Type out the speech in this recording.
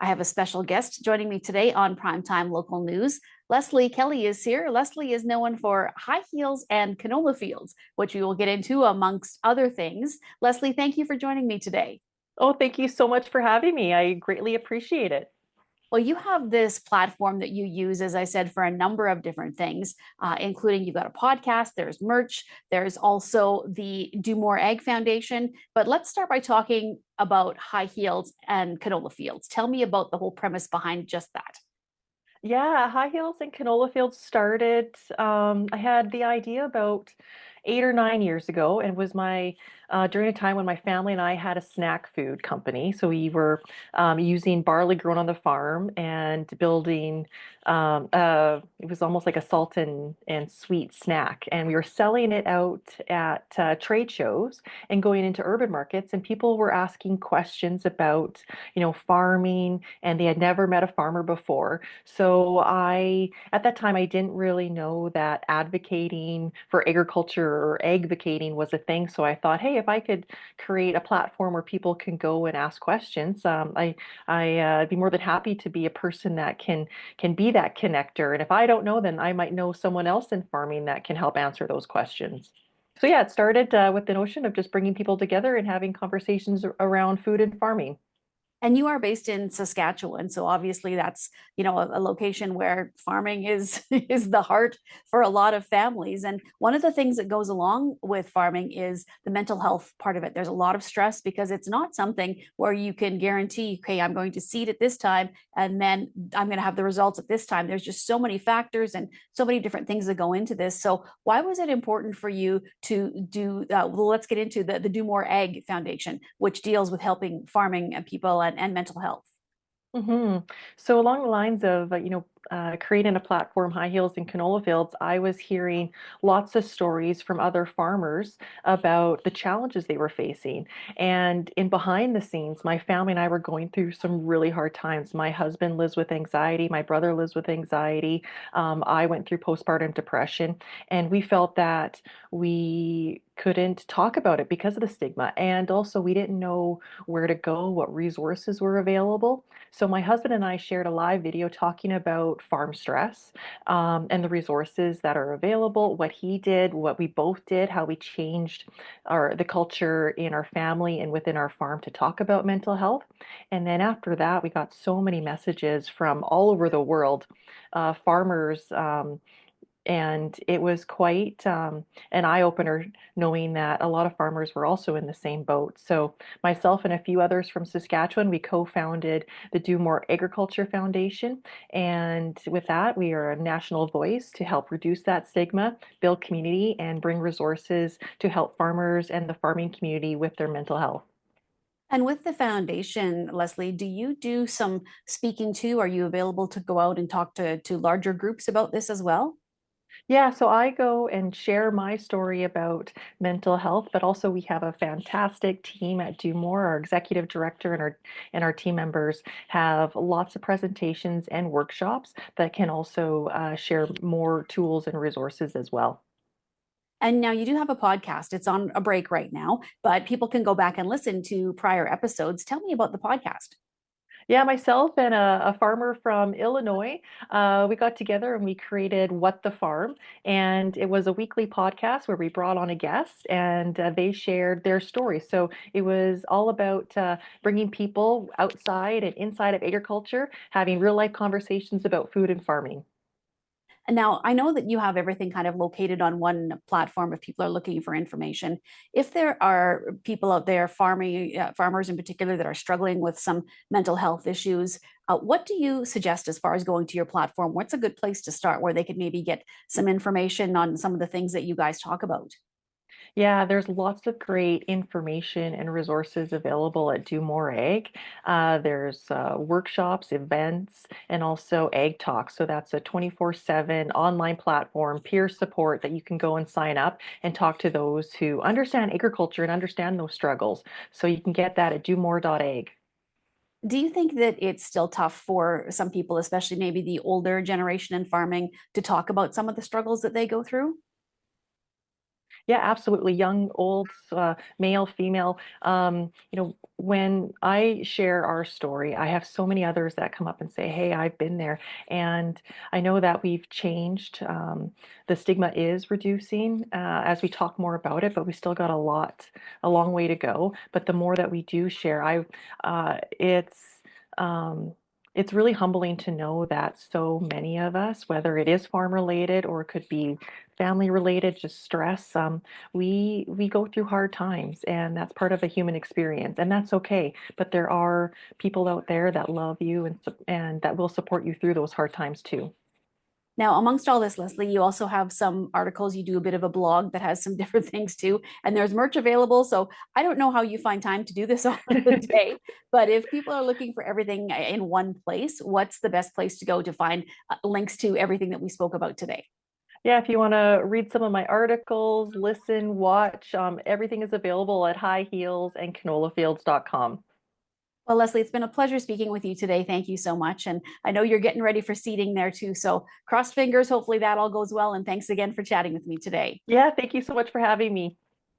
I have a special guest joining me today on Primetime Local News. Leslie Kelly is here. Leslie is known for high heels and canola fields, which we will get into amongst other things. Leslie, thank you for joining me today. Oh, thank you so much for having me. I greatly appreciate it. Well, you have this platform that you use, as I said, for a number of different things, including you've got a podcast, there's merch, there's also the Do More Egg Foundation. But let's start by talking about high heels and canola fields. Tell me about the whole premise behind just that. Yeah, high heels and canola fields started. I had the idea about 8 or 9 years ago, and was my during a time when my family and I had a snack food company. So we were using barley grown on the farm and building. It was almost like a salt and sweet snack, and we were selling it out at trade shows and going into urban markets, and people were asking questions about, farming, and they had never met a farmer before. So at that time, I didn't really know that advocating for agriculture or advocating was a thing. So I thought, hey, if I could create a platform where people can go and ask questions, I'd be more than happy to be a person that can be that connector. And if I don't know, then I might know someone else in farming that can help answer those questions. So yeah, it started with the notion of just bringing people together and having conversations around food and farming. And you are based in Saskatchewan, so obviously that's a location where farming is is the heart for a lot of families. And one of the things that goes along with farming is the mental health part of it. There's a lot of stress because it's not something where you can guarantee, okay, I'm going to seed at this time and then I'm going to have the results at this time. There's just so many factors and so many different things that go into this. So why was it important for you to do? Well, let's get into the Do More Egg Foundation, which deals with helping farming people and mental health. hmm So along the lines of, creating a platform, high heels and canola fields, I was hearing lots of stories from other farmers about the challenges they were facing. And in behind the scenes, my family and I were going through some really hard times. My husband lives with anxiety. My brother lives with anxiety. I went through postpartum depression, and we felt that we couldn't talk about it because of the stigma. And also, we didn't know where to go, what resources were available. So my husband and I shared a live video talking about farm stress, and the resources that are available, what he did, what we both did, how we changed the culture in our family and within our farm to talk about mental health. And then after that, we got so many messages from all over the world, farmers. And it was quite an eye opener knowing that a lot of farmers were also in the same boat. So, myself and a few others from Saskatchewan, we co founded the Do More Agriculture Foundation. And with that, we are a national voice to help reduce that stigma, build community, and bring resources to help farmers and the farming community with their mental health. And with the foundation, Leslie, do you do some speaking too? Are you available to go out and talk to larger groups about this as well? Yeah, so I go and share my story about mental health, but also we have a fantastic team at Do More. Our executive director and our team members have lots of presentations and workshops that can also share more tools and resources as well. And now you do have a podcast. It's on a break right now, but people can go back and listen to prior episodes. Tell me about the podcast. Yeah, myself and a farmer from Illinois, we got together and we created What the Farm. And it was a weekly podcast where we brought on a guest, and they shared their story. So it was all about bringing people outside and inside of agriculture, having real life conversations about food and farming. And now I know that you have everything kind of located on one platform if people are looking for information. If there are people out there, farmers in particular, that are struggling with some mental health issues, what do you suggest as far as going to your platform? What's a good place to start where they could maybe get some information on some of the things that you guys talk about? Yeah, there's lots of great information and resources available at Do More Ag. There's workshops, events, and also Ag Talk. So that's a 24/7 online platform, peer support that you can go and sign up and talk to those who understand agriculture and understand those struggles. So you can get that at domore.ag. Do you think that it's still tough for some people, especially maybe the older generation in farming, to talk about some of the struggles that they go through? Yeah, absolutely. Young, old, male, female. When I share our story, I have so many others that come up and say, "Hey, I've been there," and I know that we've changed. The stigma is reducing as we talk more about it, but we still got a long way to go. But the more that we do share, uh, it's um, it's really humbling to know that so many of us, whether it is farm related or it could be family related, just stress. We go through hard times, and that's part of a human experience, and that's okay. But there are people out there that love you and that will support you through those hard times too. Now, amongst all this, Leslie, you also have some articles. You do a bit of a blog that has some different things too, and there's merch available. So I don't know how you find time to do this all of the day, but if people are looking for everything in one place, what's the best place to go to find links to everything that we spoke about today? Yeah, if you want to read some of my articles, listen, watch, everything is available at highheelsandcanolafields.com. Well, Leslie, it's been a pleasure speaking with you today. Thank you so much. And I know you're getting ready for seating there too. So cross fingers. Hopefully that all goes well. And thanks again for chatting with me today. Yeah, thank you so much for having me.